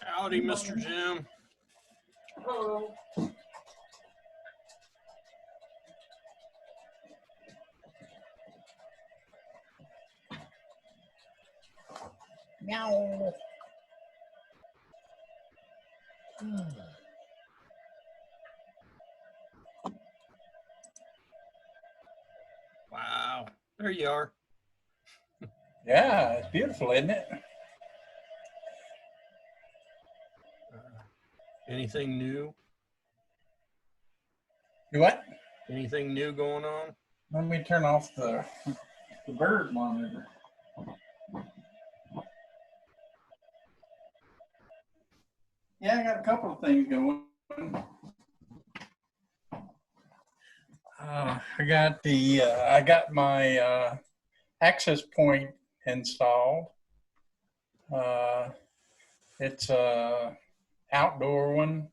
Howdy, Mr. Jim. Hello. Meow. Wow, there you are. Yeah, it's beautiful, isn't it? Anything new? What? Anything new going on? Let me turn off the bird monitor. Yeah, I got a couple of things going. I got my access point installed. It's a outdoor one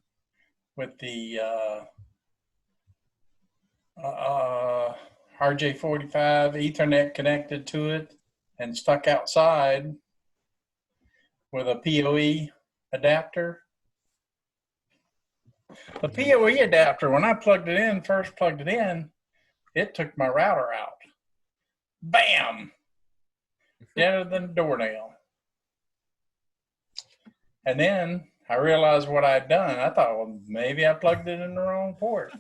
with the RJ45 Ethernet connected to it and stuck outside with a PoE adapter. The PoE adapter, when I first plugged it in, it took my router out. Bam! Deader than a doornail. And then I realized what I'd done. I thought, well, maybe I plugged it in the wrong port.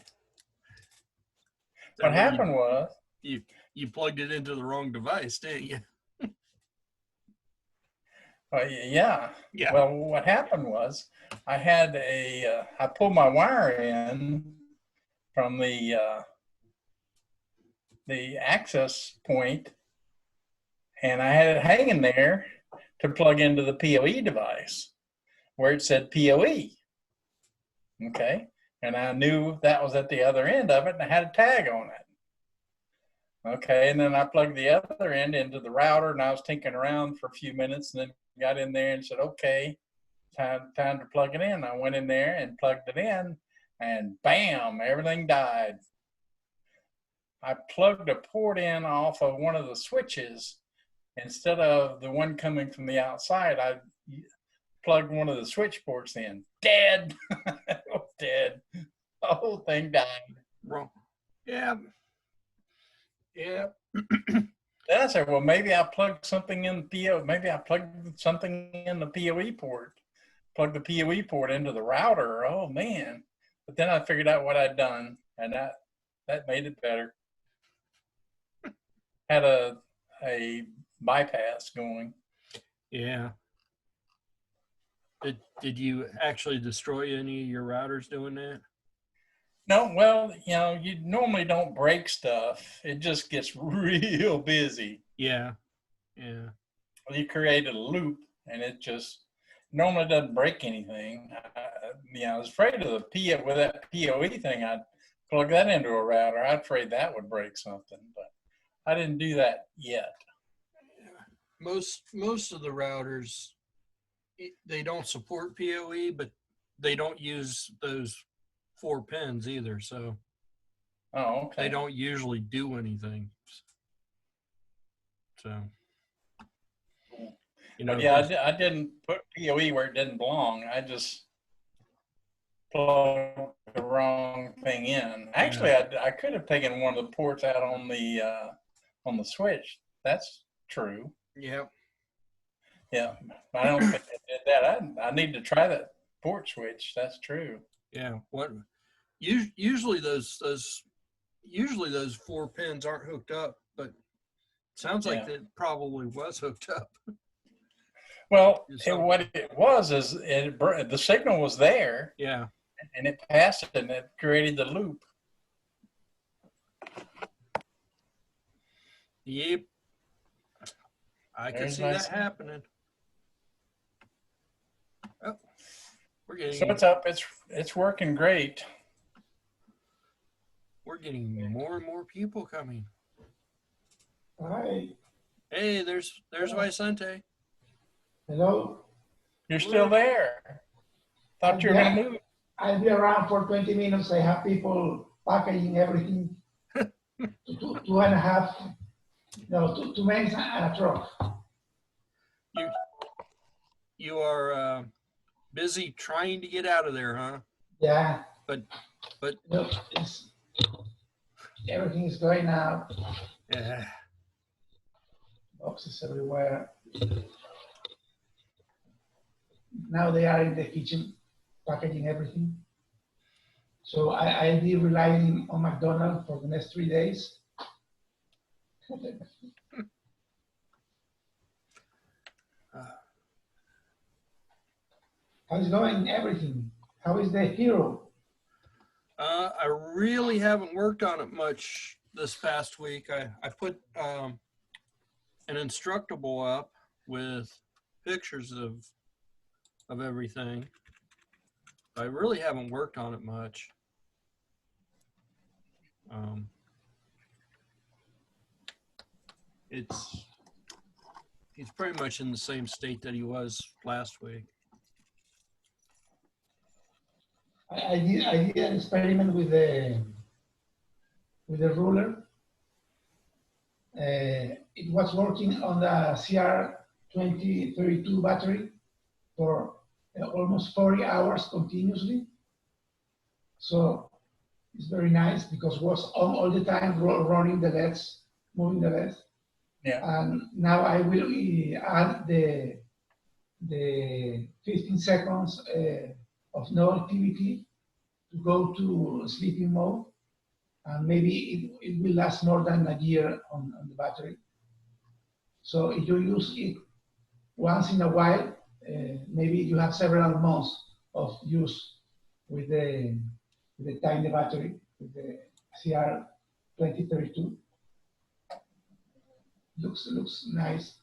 What happened was you plugged it into the wrong device, didn't you? Yeah. Well, what happened was I had I pulled my wire in from the access point, and I had it hanging there to plug into the PoE device where it said PoE. Okay. And I knew that was at the other end of it, and I had a tag on it. Okay. And then I plugged the other end into the router, and I was tinkering around for a few minutes, and then got in there and said, okay, time to plug it in. I went in there and plugged it in, and bam, everything died. I plugged a port in off of one of the switches. Instead of the one coming from the outside, I plugged one of the switch ports in. Dead. It was dead. The whole thing died. Wrong. Yeah. Yeah. Then I said, well, maybe I plugged something in the PoE. Maybe I plugged something in the PoE port. Plugged the PoE port into the router. Oh man! But then I figured out what I'd done, and that made it better. Had a bypass going. Yeah. Did you actually destroy any of your routers doing that? No, well, you normally don't break stuff. It just gets real busy. Yeah. Yeah. You created a loop, and it just normally doesn't break anything. I was afraid of with that PoE thing. I'd plug that into a router. I was afraid that would break something, but I didn't do that yet. Most of the routers, they don't support PoE, but they don't use those 4 pins either, so okay. They don't usually do anything. So, I didn't put PoE where it didn't belong. I just plugged the wrong thing in. Actually, I could have taken one of the ports out on the switch. That's true. Yeah. Yeah, I don't think I did that. I need to try that port switch. That's true. Yeah. What? Usually those 4 pins aren't hooked up, but it sounds like that probably was hooked up. Well, what it was is the signal was there. Yeah. And it passed it, and it created the loop. Yep. I can see that happening. Oh, we're getting. So it's up. It's working great. We're getting more and more people coming. Hi. Hey, there's Vicente. Hello. You're still there. Thought you were going to move. I'll be around for 20 minutes. I have people packaging everything. 2.5, no, 2 men and a truck. You are busy trying to get out of there, huh? Yeah. But Look, everything is going out. yeah. Boxes everywhere. Now they are in the kitchen packaging everything. So I'll be relying on McDonald's for the next 3 days. How's it going? Everything. How is the hero? I really haven't worked on it much this past week. I put an Instructable up with pictures of everything. I really haven't worked on it much. He's pretty much in the same state that he was last week. I did an experiment with the ruler. It was working on the CR2032 battery for almost 40 hours continuously. So it's very nice because it was on all the time running the LEDs, moving the LEDs. Yeah. And now I will add the 15 seconds of no activity to go to sleeping mode. And maybe it will last more than a year on the battery. So if you use it once in a while, maybe you have several months of use with the tiny battery, with the CR2032. Looks nice.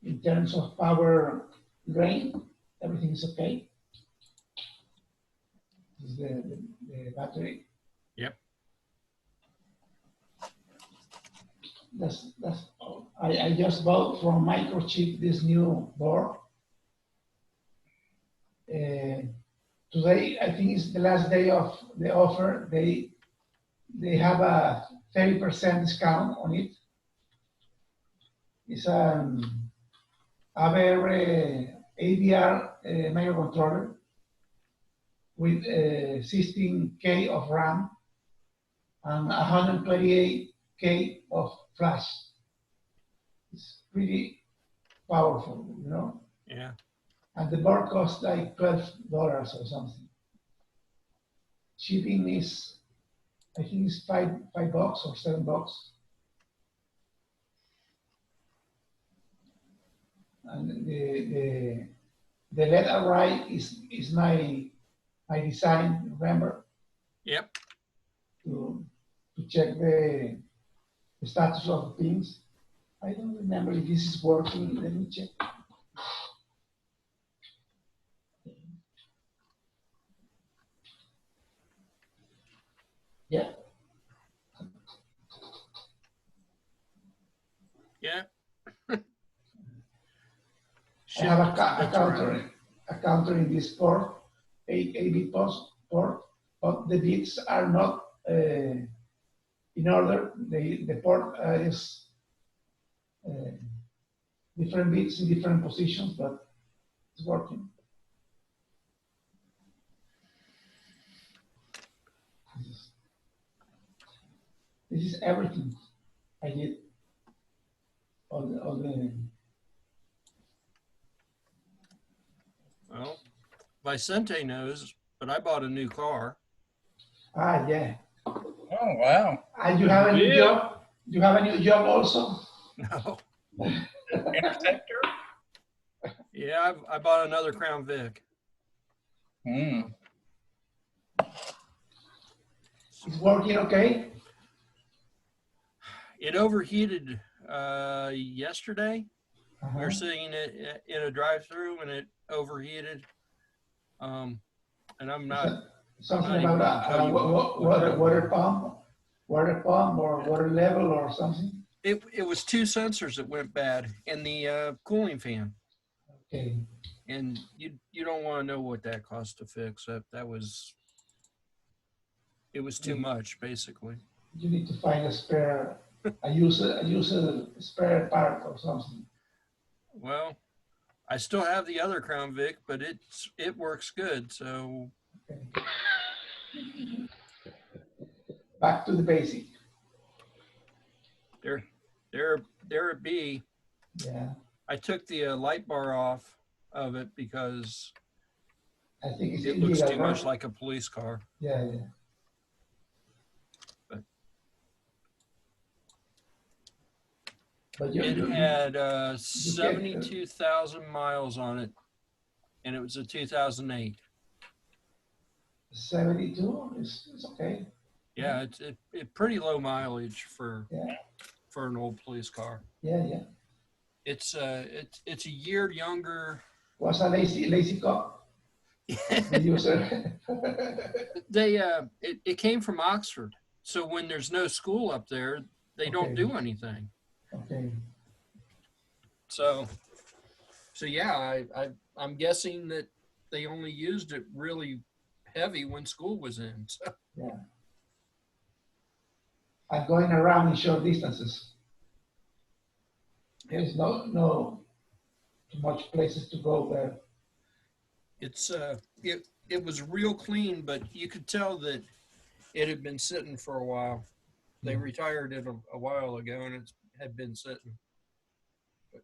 In terms of power drain, everything is okay. This is the battery. Yep. That's all. I just bought from Microchip this new board. Today, I think it's the last day of the offer. They have a 30% discount on it. It's an AVR microcontroller with 16K of RAM and 128K of flash. It's pretty powerful, you know? Yeah. And the board costs like $12 or something. Shipping is, I think it's $5 or $7. And the LED array is my design, remember? Yep. To check the status of the pins. I don't remember if this is working. Let me check. Yeah. Yeah. I have a counter in this port, 8-bit port, but the bits are not in order. The port is different bits in different positions, but it's working. This is everything I did. All the Well, Vicente knows, but I bought a new car. yeah. Oh, wow. And you have a new job? You have a new job also? No. Interceptor? Yeah, I bought another Crown Vic. Mm. It's working okay? It overheated yesterday. We were sitting in a drive-through and it overheated. And I'm not. Something I'm not about even gonna tell you water pump or water level or something? It was two sensors that went bad and the cooling fan. Okay. And you don't want to know what that cost to fix. It was too much, basically. You need to find a spare, a user spare part or something. Well, I still have the other Crown Vic, but it works good. So Okay. Back to the basic. there it be. Yeah, I took the light bar off of it because I think it's it looks illegal, too much right? like a police car. Yeah, yeah. But It had get 72,000 miles on it, and it was a 2008. 72 is okay. Yeah, it's pretty low mileage for Yeah, an old police car. yeah. It's a year younger. Was a lazy cop, the user. It came from Oxford, so when there's no school up there, they don't Okay. do anything. Okay. So yeah, I'm guessing that they only used it really heavy when school was in. So. Yeah. And going around in short distances. There's no too much places to go there. It's it was real clean, but you could tell that it had been sitting for a while. They retired it a while ago, and it had been sitting. But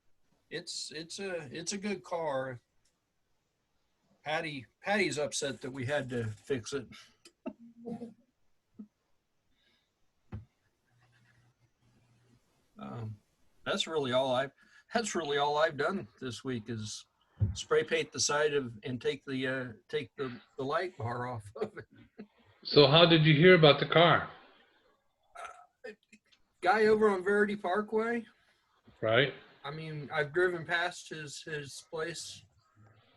it's a good car. Patty's upset that we had to fix it. That's really all I've done this week is spray paint the side of and take the light bar off of it. So how did you hear about the car? Guy over on Verity Parkway. Right? I mean, I've driven past his place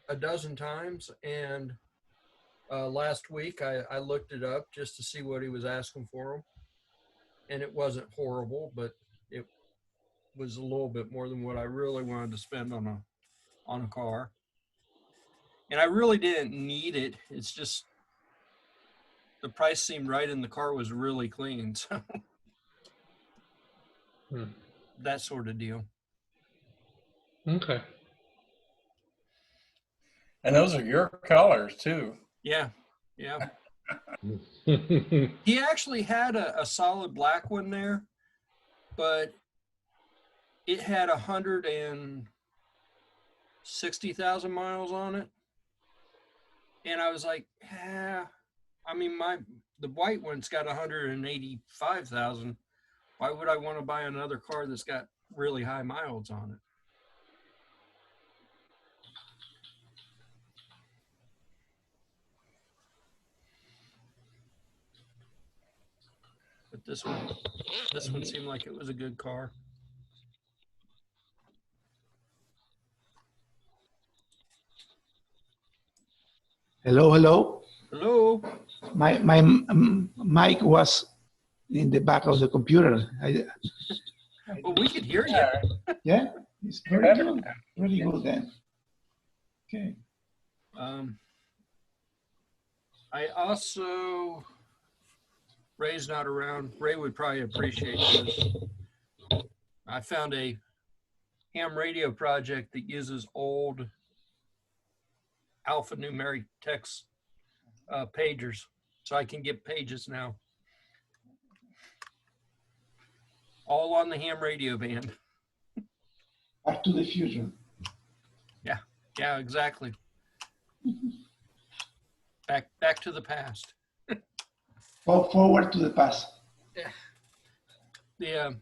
a dozen times, and last week I looked it up just to see what he was asking for him, and it wasn't horrible, but it was a little bit more than what I really wanted to spend on a car. And I really didn't need it. It's just the price seemed right, and the car was really clean. So that sort of deal. Okay. And those are your colors too. Yeah. He actually had a solid black one there, but it had 160,000 miles on it. And I was like, I mean, the white one's got 185,000. Why would I want to buy another car that's got really high miles on it? But this one seemed like it was a good car. Hello. Hello. My mic was in the back of the computer. Well, we could hear you. Yeah, it's very good. Really good then. Okay. I also, Ray's not around. Ray would probably appreciate this. I found a ham radio project that uses old alphanumeric text pagers, so I can get pages now. All on the ham radio band. Back to the future. Yeah, exactly. Back to the past. Go forward to the past. The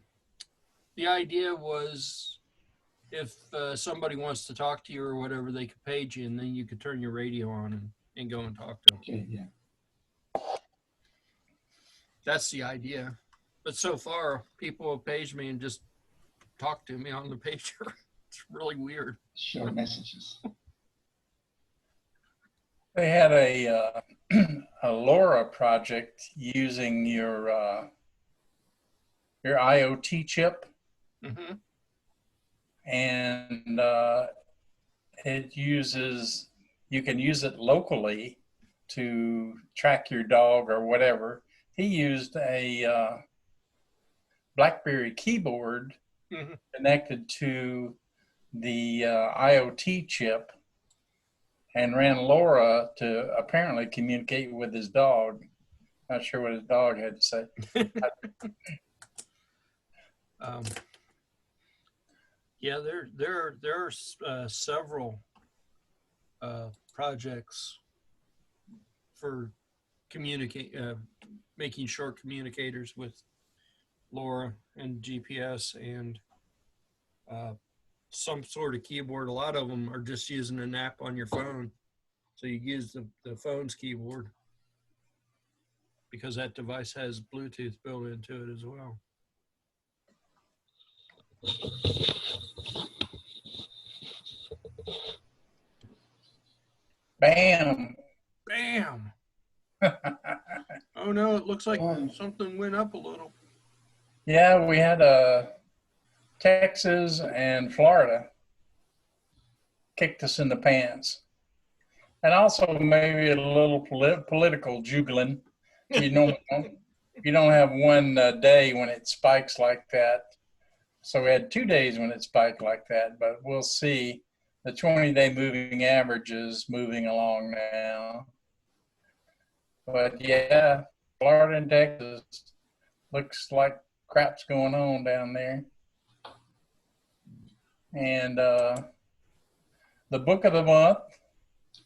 idea was if somebody wants to talk to you or whatever, they could page you, and then you could turn your radio on and go and talk to them. Okay, yeah. That's the idea. But so far, people have paged me and just talked to me on the pager. It's really weird. Short messages. They had a LoRa project using your IoT chip, Mm-hmm. and it uses, you can use it locally to track your dog or whatever. He used a BlackBerry keyboard Mhm. connected to the IoT chip and ran LoRa to apparently communicate with his dog. Not sure what his dog had to say. Um, yeah, there are several projects for making short communicators with LoRa and GPS and some sort of keyboard. A lot of them are just using an app on your phone. So you use the phone's keyboard because that device has Bluetooth built into it as well. Bam. Bam! Oh no, it looks like something went up a little. Yeah, we had Texas and Florida kicked us in the pants. And also maybe a little political juggling. You don't have one day when it spikes like that. So we had 2 days when it spiked like that, but we'll see. The 20-day moving average is moving along now. But yeah, Florida and Texas looks like crap's going on down there. And the book of the month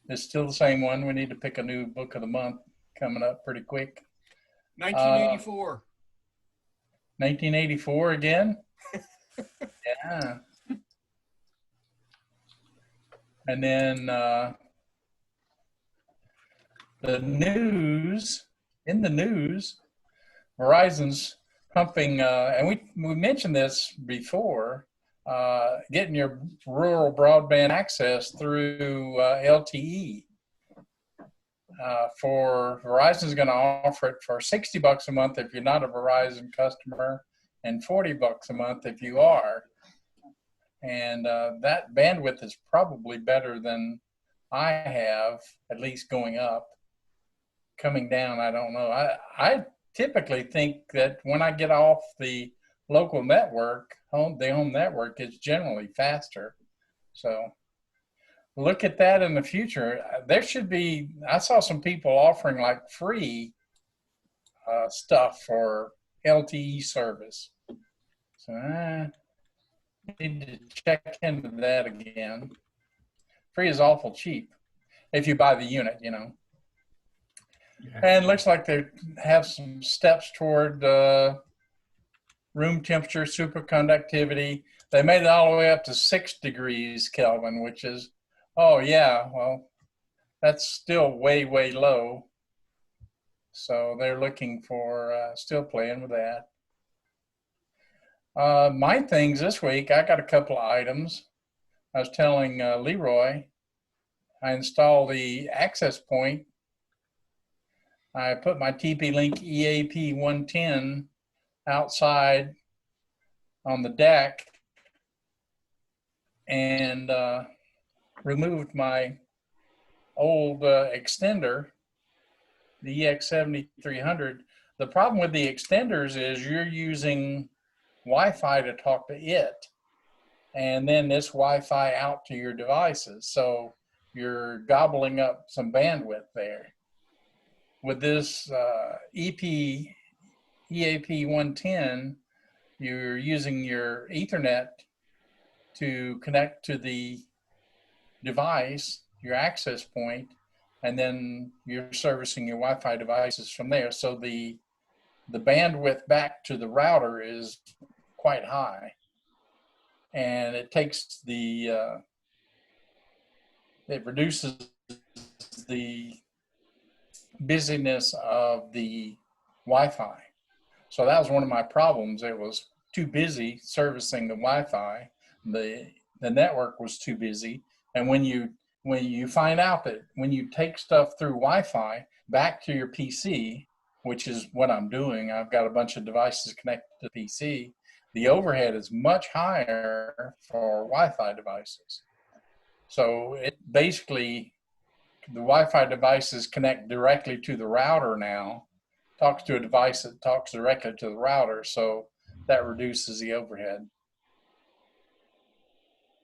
is still the same one. We need to pick a new book of the month coming up pretty quick. 1984. 1984 again? Yeah. And then in the news, Verizon's pumping, and we mentioned this before, getting your rural broadband access through LTE. For Verizon's going to offer it for $60 a month if you're not a Verizon customer, and $40 a month if you are. And that bandwidth is probably better than I have, at least going up. Coming down, I don't know. I typically think that when I get off the local network, the home network is generally faster. So look at that in the future. There should be, I saw some people offering like free stuff for LTE service. So I need to check into that again. Free is awful cheap if you buy the unit, you know. Yeah. And it looks like they have some steps toward room temperature superconductivity. They made it all the way up to 6 degrees Kelvin, which is, oh yeah, well, that's still way, way low. So they're looking for, still playing with that. My things this week, I got a couple of items. I was telling Leroy, I installed the access point. I put my TP-Link EAP 110 outside on the deck and removed my old extender, the EX7300. The problem with the extenders is you're using Wi-Fi to talk to it, and then this Wi-Fi out to your devices. So you're gobbling up some bandwidth there. With this EAP 110, you're using your Ethernet to connect to the device, your access point, and then you're servicing your Wi-Fi devices from there. So the bandwidth back to the router is quite high, and it takes the it reduces the busyness of the Wi-Fi. So that was one of my problems. It was too busy servicing the Wi-Fi. The network was too busy. And when you find out that when you take stuff through Wi-Fi back to your PC, which is what I'm doing, I've got a bunch of devices connected to the PC, the overhead is much higher for Wi-Fi devices. So it basically, the Wi-Fi devices connect directly to the router now, talks to a device that talks directly to the router. So that reduces the overhead.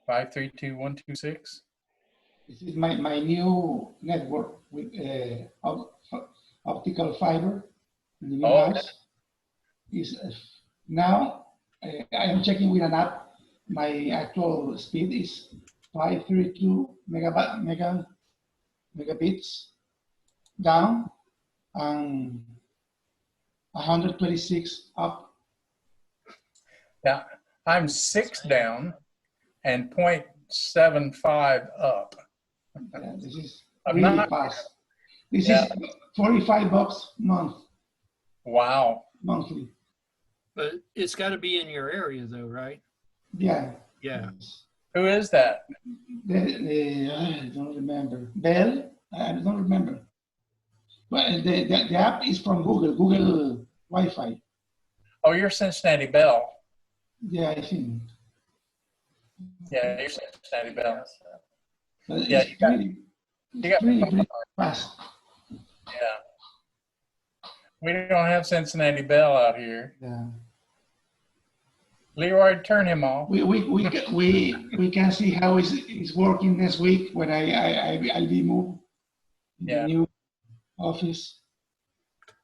532126. This is my new network with optical fiber in the new Oh, house. Is now I am checking with an app. My actual speed is 532 megabits down and 126 up. yeah. I'm 6 down and 0.75 up. Yeah, this is I'm really not- fast. This Yeah. is $45 Wow. monthly. But it's got to be in your area, though, right? Yeah. Yeah. Who is that? I don't remember. Bell? I don't remember. But the app is from Google Wi-Fi. Oh, you're Cincinnati Bell. Yeah, I think. Yeah, you're Cincinnati Bell. But Yeah, it's you got- really, you got- really fast. Yeah. We don't have Cincinnati Bell out here. Yeah. Leroy, turn him off. We can see how it's working next week when I'll be moved in Yeah. the new office.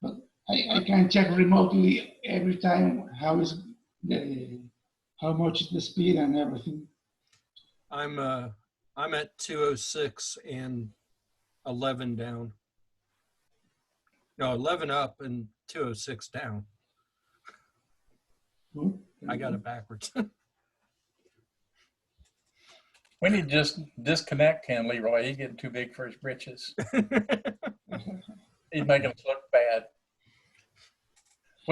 But I can check remotely every time how much is the speed and everything. I'm at 206 and 11 down. No, 11 up and 206 down. I got it backwards. We need to just disconnect him, Leroy. He's getting too big for his britches. He's making us look bad.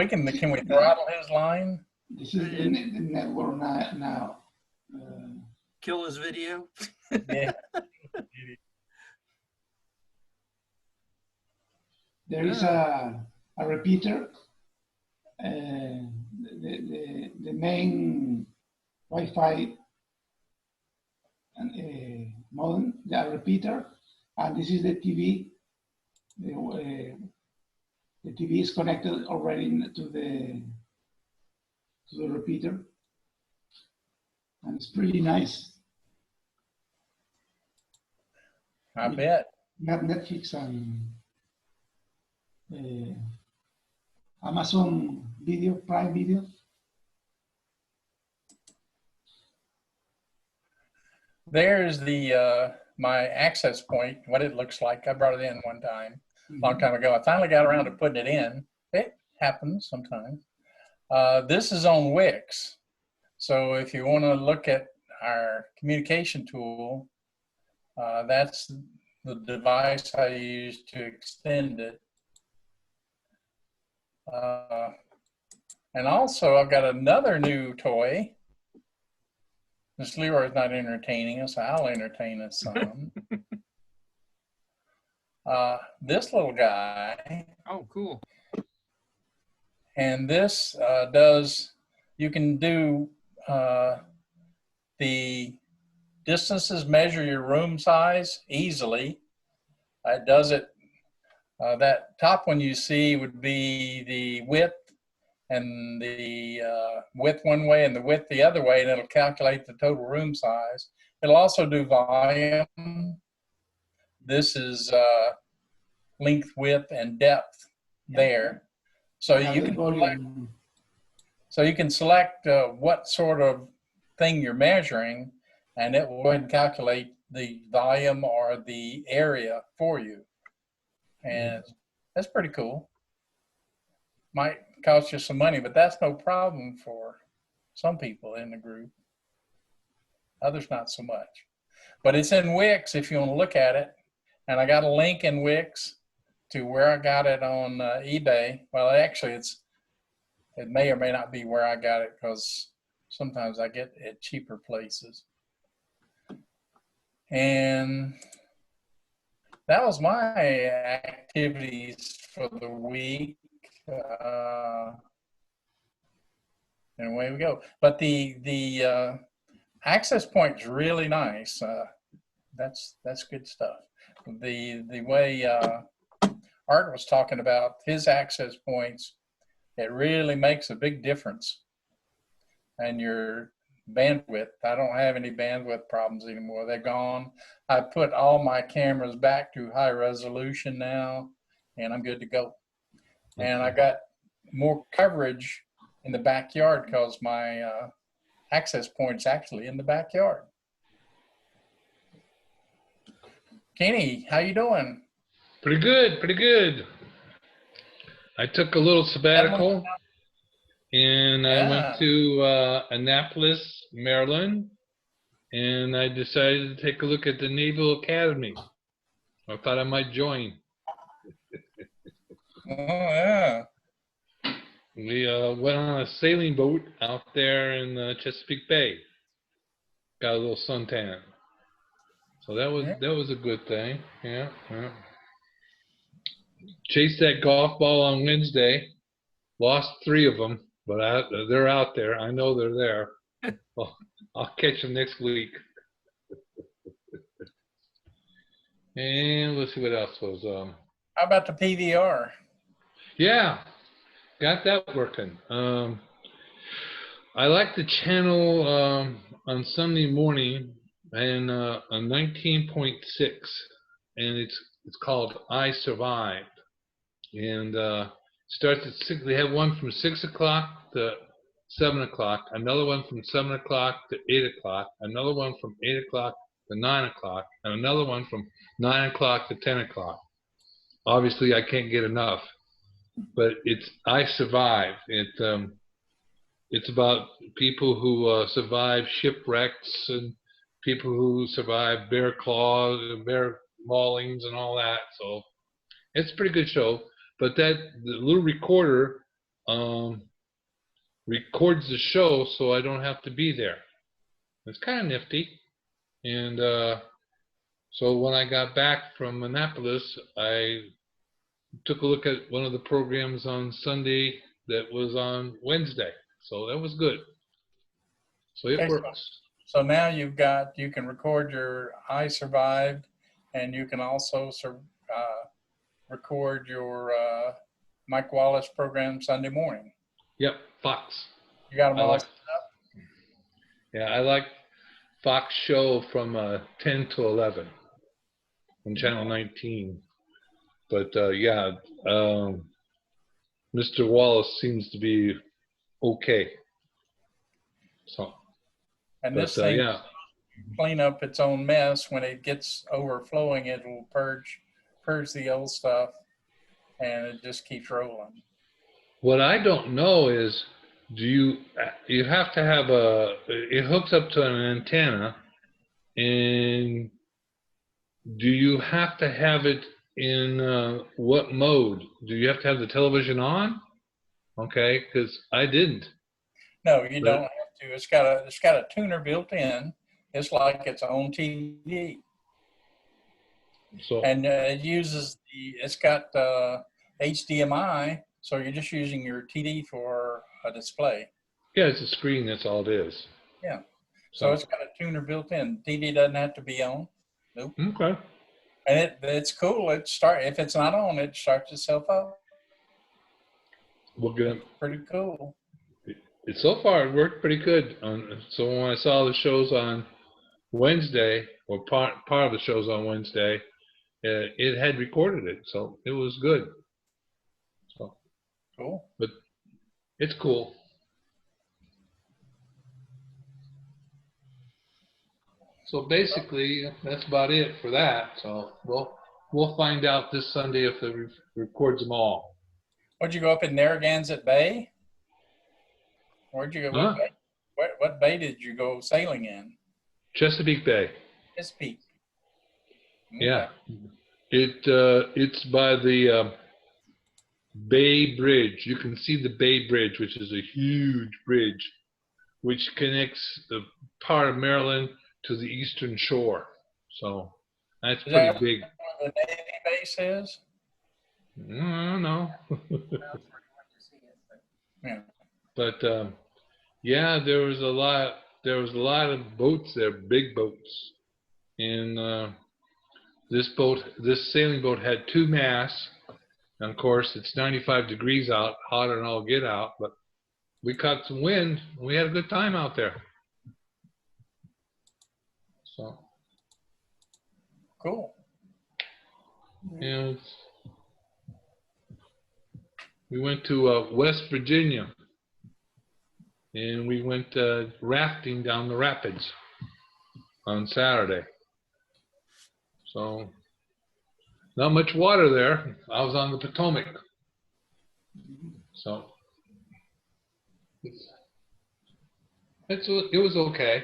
Can we throttle his line? This is the network now. Kill his video. Yeah. There is a repeater. The main Wi-Fi modem, the repeater, and this is the TV. The TV is connected already to the repeater, and it's pretty nice. I bet. We have Netflix and Amazon Video, Prime Video. There's the my access point, what it looks like. I brought it in one time, long time ago. I finally got around to putting it in. It happens sometimes. This is on Wix. So if you want to look at our communication tool, that's the device I use to extend it. And also I've got another new toy. Miss Leroy's not entertaining us. I'll entertain us some. This little guy. Oh, cool. And this you can do the distances, measure your room size easily. It does it, that top one you see would be the width, and the width one way and the width the other way, and it'll calculate the total room size. It'll also do volume. This is length, width, and depth there. So you can select what sort of thing you're measuring, and it will go ahead and calculate the volume or the area for you. And that's pretty cool. Might cost you some money, but that's no problem for some people in the group. Others not so much. But it's in Wix if you want to look at it. And I got a link in Wix to where I got it on eBay. Well, actually, it may or may not be where I got it, because sometimes I get it at cheaper places. And that was my activities for the week. And away we go. But the access point is really nice. That's good stuff. The way Art was talking about his access points, it really makes a big difference. And your bandwidth, I don't have any bandwidth problems anymore. They're gone. I put all my cameras back to high resolution now, and I'm good to go. And I got more coverage in the backyard because my access point's actually in the backyard. Kenny, how you doing? Pretty good, pretty good. I took a little sabbatical and I went to Annapolis, Maryland, and I decided to take a look at the Naval Academy. I thought I might join. Oh, yeah. We went on a sailing boat out there in Chesapeake Bay. Got a little suntan. So that was a good thing. Yeah, yeah. Chased that golf ball on Wednesday. Lost 3 of them, but they're out there. I know they're there. Well, I'll catch them next week. And let's see what else was. How about the PVR? Yeah, got that working. I like the channel on Sunday morning and on 19.6, and it's called I Survived, and starts at 6. They have one from 6 o'clock to 7 o'clock, another one from 7 o'clock to 8 o'clock, another one from 8 o'clock to 9 o'clock, and another one from 9 o'clock to 10 o'clock. Obviously, I can't get enough, but it's I Survived. It's about people who survive shipwrecks and people who survive bear claws, bear maulings, and all that. So it's a pretty good show. But the little recorder records the show, so I don't have to be there. It's kind of nifty. And so when I got back from Annapolis, I took a look at one of the programs on Sunday that was on Wednesday. So that was good. So it works. So now you can record your I Survived, and you can also record your Mike Wallace program Sunday morning. Yep, Fox. You got them all set up? Yeah, I like Fox show from 10 to 11 on channel 19. But yeah, Mr. Wallace seems to be okay. So, and this thing clean up its own mess. When it gets overflowing, it will purge the old stuff, and it just keeps rolling. What I don't know is, you have to have it hooks up to an antenna, and do you have to have it in what mode? Do you have to have the television on? Okay, because I didn't. No, you don't have to. It's got a tuner built in. It's like its own TV. So, and it uses it's got HDMI, so you're just using your TV for a display. Yeah, it's a screen. That's all it is. Yeah. So it's got a tuner built in. TV doesn't have to be on. Nope. Okay. And it's cool. If it's not on, it starts itself up. We're good. Pretty cool. So far, it worked pretty good. So when I saw the shows on Wednesday, or part of the shows on Wednesday, it had recorded it, so it was good. So cool. But it's cool. So basically, that's about it for that. So we'll find out this Sunday if it records them all. Where'd you go up in Narragansett Bay? Where'd you go? Huh? What bay did you go sailing in? Chesapeake Bay. Chesapeake. Okay. Yeah. It's by the Bay Bridge. You can see the Bay Bridge, which is a huge bridge, which connects the part of Maryland to the eastern shore. So that's pretty big. Where the Navy base is? No. Yeah. But yeah, there was a lot of boats there, big boats. and this sailing boat had 2 masts. And of course, it's 95 degrees out, hotter than all get out, but we caught some wind. We had a good time out there. So, Cool. and we went to West Virginia, and we went rafting down the rapids on Saturday. So, not much water there. I was on the Potomac. So, it was okay.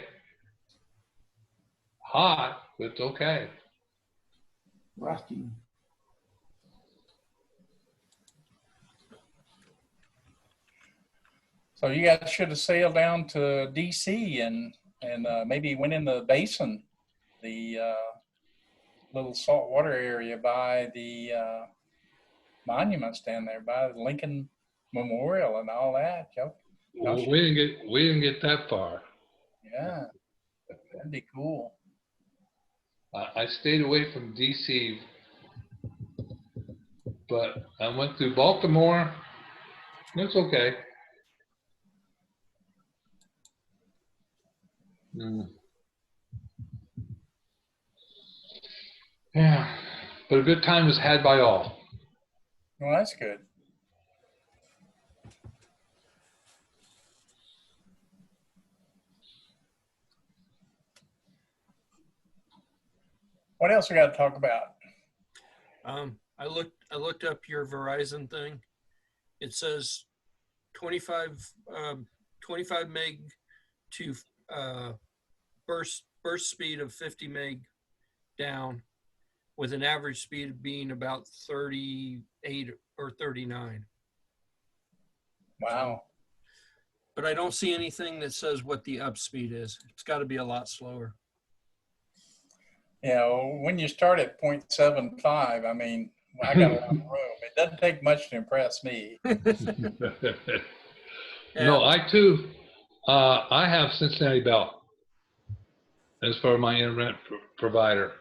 Hot, but it's okay. Rafting. So you guys should have sailed down to DC and maybe went in the basin, the little saltwater area by the monuments down there, by the Lincoln Memorial and all that. Well, we didn't get that far. Yeah, that'd be cool. I stayed away from DC, but I went through Baltimore. It's okay. Yeah, but a good time was had by all. Well, that's good. What else we got to talk about? I looked up your Verizon thing. It says 25 meg to burst speed of 50 meg down, with an average speed of being about 38 or 39. Wow. But I don't see anything that says what the up speed is. It's got to be a lot slower. You know, when you start at 0.75, I mean, I got a lot of room. It doesn't take much to impress me. No, I too. I have Cincinnati Bell as far as my internet provider,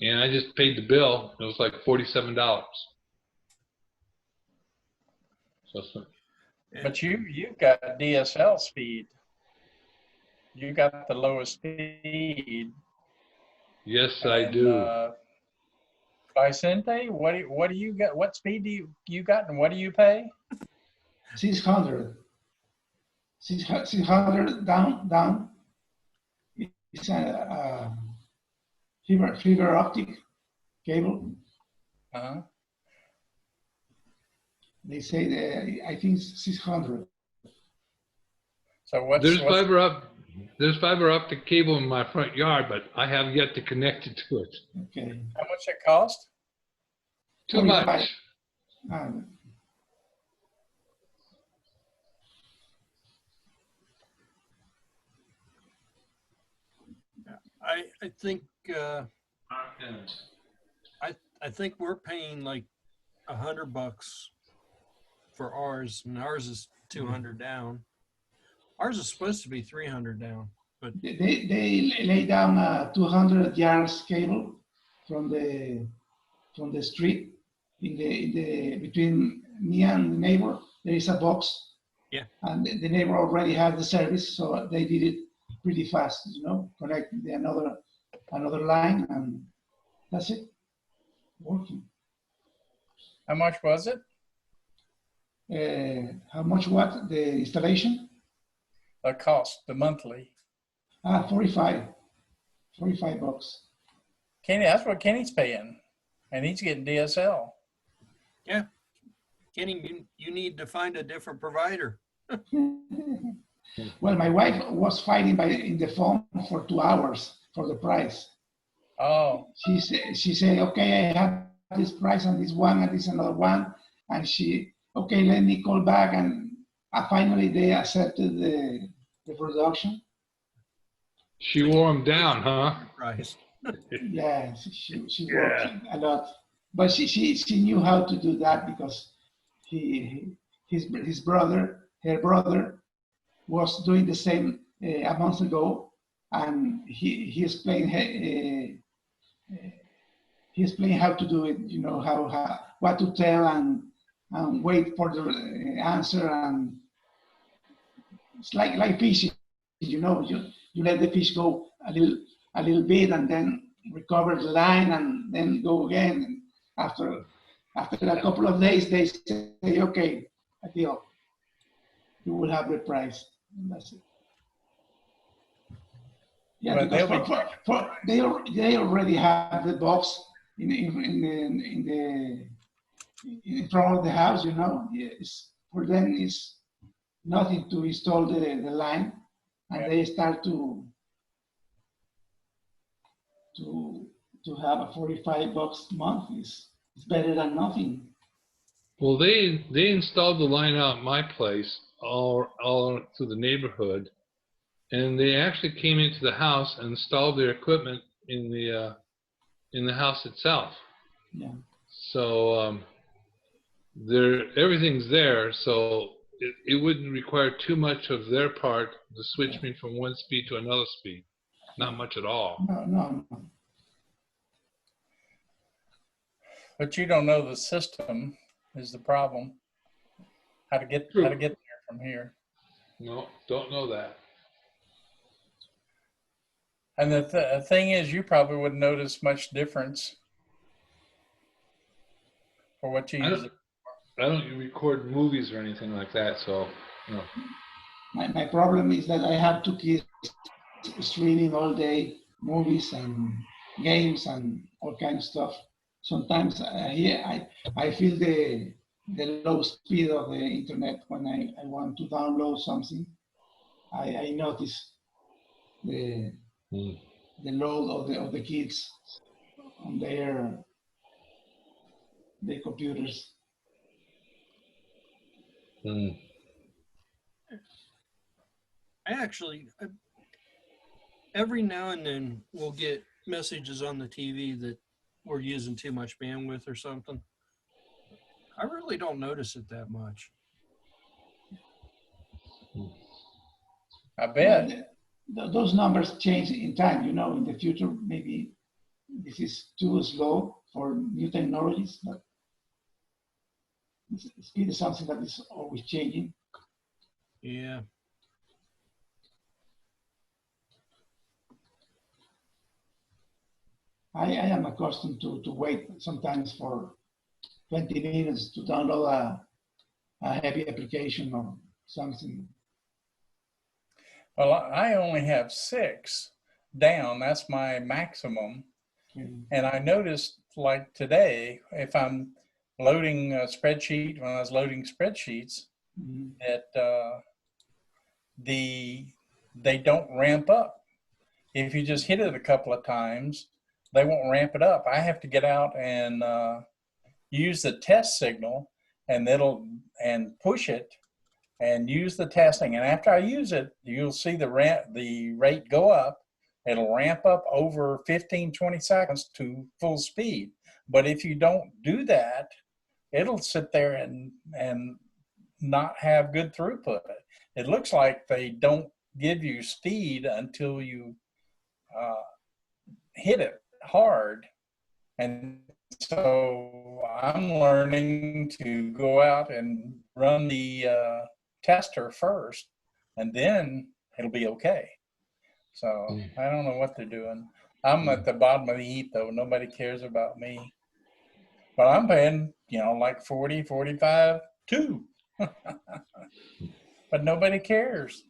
and I just paid the bill. It was like $47. So, But you've got DSL speed. You got the lowest speed. yes, I do. Vicente, what do you got? What speed do you got, and what do you pay? 600. 600 down. It's a fiber optic cable. Uh-huh. They say that I think 600. So what's There's fiber optic cable in my front yard, but I have yet to connect it to it. Okay. how much it cost? Too much. I think I think we're paying like $100 for ours, and ours is 200 down. Ours is supposed to be 300 down, but They lay down a 200 yards cable from the street in the between me and the neighbor. There is a box. Yeah. And the neighbor already has the service, so they did it pretty fast. Connecting another line, and that's it. Working. How much was it? How much? What the installation? The cost, the monthly. 45 bucks. Kenny, that's what Kenny's paying, and he's getting DSL. yeah, Kenny, you need to find a different provider. Well, my wife was fighting in the phone for 2 hours for the price. Oh, She said, okay, I have this price and this one and this another one. And okay, let me call back. And finally they accepted the production. She wore him down, huh? Price. Yeah, she worked a lot. But she knew how to do that because her brother was doing the same a month ago, and he explained he explained how to do it. You know how what to tell and wait for the answer, and it's like fishing. You know, you let the fish go a little bit and then recover the line and then go again. And after a couple of days, they say, okay, a deal. You will have the price. And that's it. Yeah, Well, because they'll be they already have the box in front of the house. You know, yes, for them it's nothing to install the line, and Yeah. they start to to have a $45 a month is better than nothing. Well, they installed the line out at my place all through the neighborhood, and they actually came into the house and installed their equipment in the house itself. Yeah. So everything's there, so it wouldn't require too much of their part to switch me from one speed to another speed. Not much at all. No. But you don't know the system is the problem. How to get there from here. No, don't know that. And the thing is, you probably wouldn't notice much difference for what you use. I don't record movies or anything like that, so no. My problem is that I have 2 kids streaming all day, movies and games and all kinds of stuff. Sometimes I feel the low speed of the internet when I want to download something. I notice the load of the kids on their computers. Every now and then we'll get messages on the TV that we're using too much bandwidth or something. I really don't notice it that much. I bet. Those numbers change in time. You know, in the future, maybe this is too slow for new technologies, but speed is something that is always changing. Yeah. I am accustomed to wait sometimes for 20 minutes to download a heavy application or something. Well, I only have 6 down. That's my maximum. And I noticed, like today, if I'm loading a spreadsheet, when I was loading spreadsheets, that they don't ramp up. If you just hit it a couple of times, they won't ramp it up. I have to get out and use the test signal, and push it and use the testing. And after I use it, you'll see the rate go up. It'll ramp up over 15, 20 seconds to full speed. But if you don't do that, it'll sit there and not have good throughput. It looks like they don't give you speed until you hit it hard. And so I'm learning to go out and run the tester first, and then it'll be okay. So I don't know what they're doing. I'm at the bottom of the heap, though. Nobody cares about me. But I'm paying, like 40, 45, too. But nobody cares.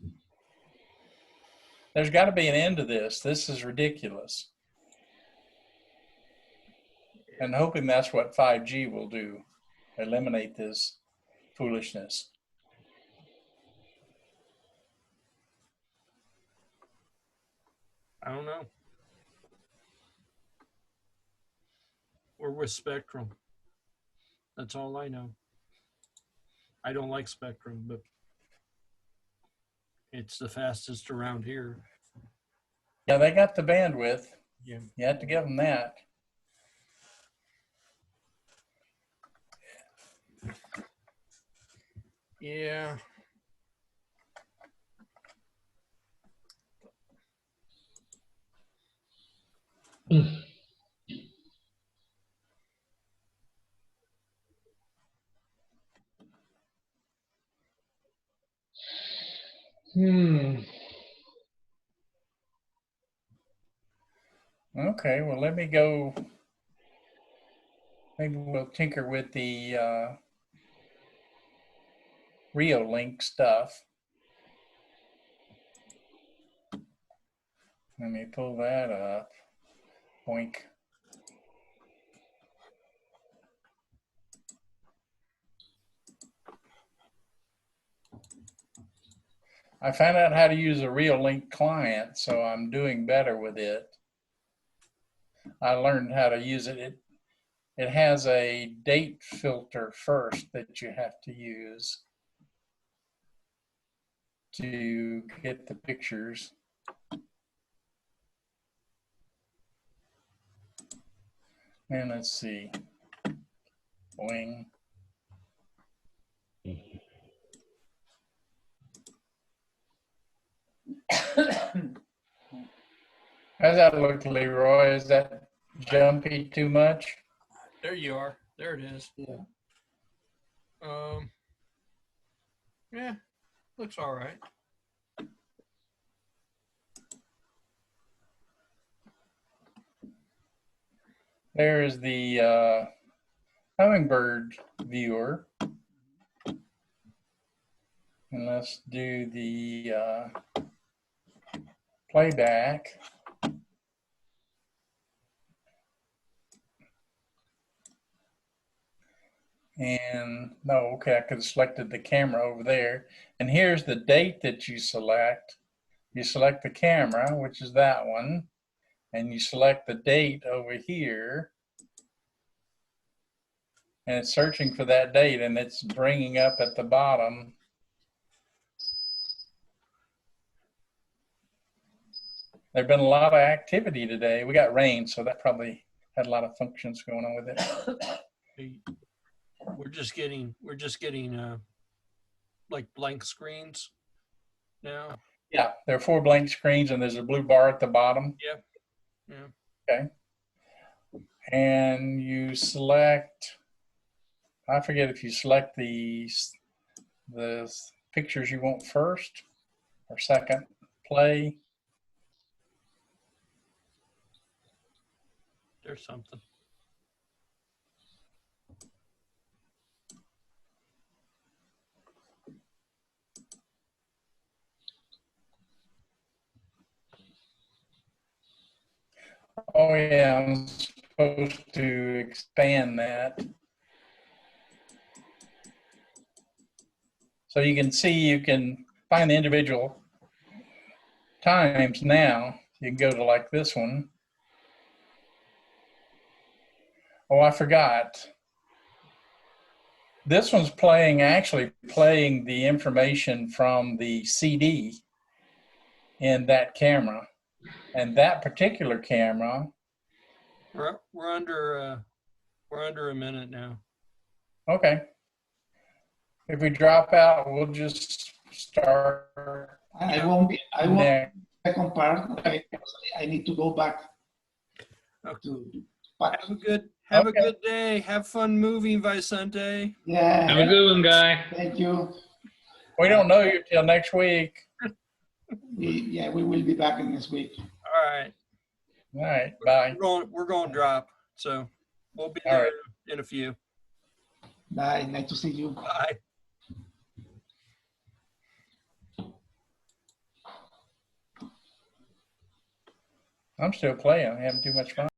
There's got to be an end to this. This is ridiculous. And hoping that's what 5G will do, eliminate this foolishness. I don't know. We're with Spectrum. That's all I know. I don't like Spectrum, but it's the fastest around here. Yeah, they got the bandwidth. Yeah. You have to give them that. Yeah. Hmm. Okay, well, let me go. Maybe we'll tinker with the Reolink stuff. Let me pull that up. Boink. I found out how to use a Reolink client, so I'm doing better with it. I learned how to use it. It has a date filter first that you have to use to get the pictures. And let's see. Boing. How's that look, Leroy? Is that jumpy too much? There you are. There it is. Yeah. Yeah, looks all right. There is the hummingbird viewer. And let's do the playback. And no, okay, I could have selected the camera over there. And here's the date that you select. You select the camera, which is that one, and you select the date over here. And it's searching for that date, and it's bringing up at the bottom. There's been a lot of activity today. We got rain, so that probably had a lot of functions going on with it. We're just getting like blank screens now. Yeah, there are 4 blank screens, and there's a blue bar at the bottom. Yep. Yeah. Okay. And you select, I forget if you select the pictures you want first or second, play. There's something. Oh yeah, I'm supposed to expand that. So you can see, you can find the individual times now. You can go to like this one. Oh, I forgot. This one's actually playing the information from the CD in that camera. And that particular camera. We're under a minute now. Okay. If we drop out, we'll just start. I won't be second part. I need to go back Okay. to Have a good day. Have fun moving, Vicente. Yeah. Have a good one, guy. Thank you. We don't know you till next week. We will be back in this week. All right. All right. Bye. We're going drop. So we'll be All there right. in a few. Bye. Nice to see you. Bye. I'm still playing. I'm having too much fun.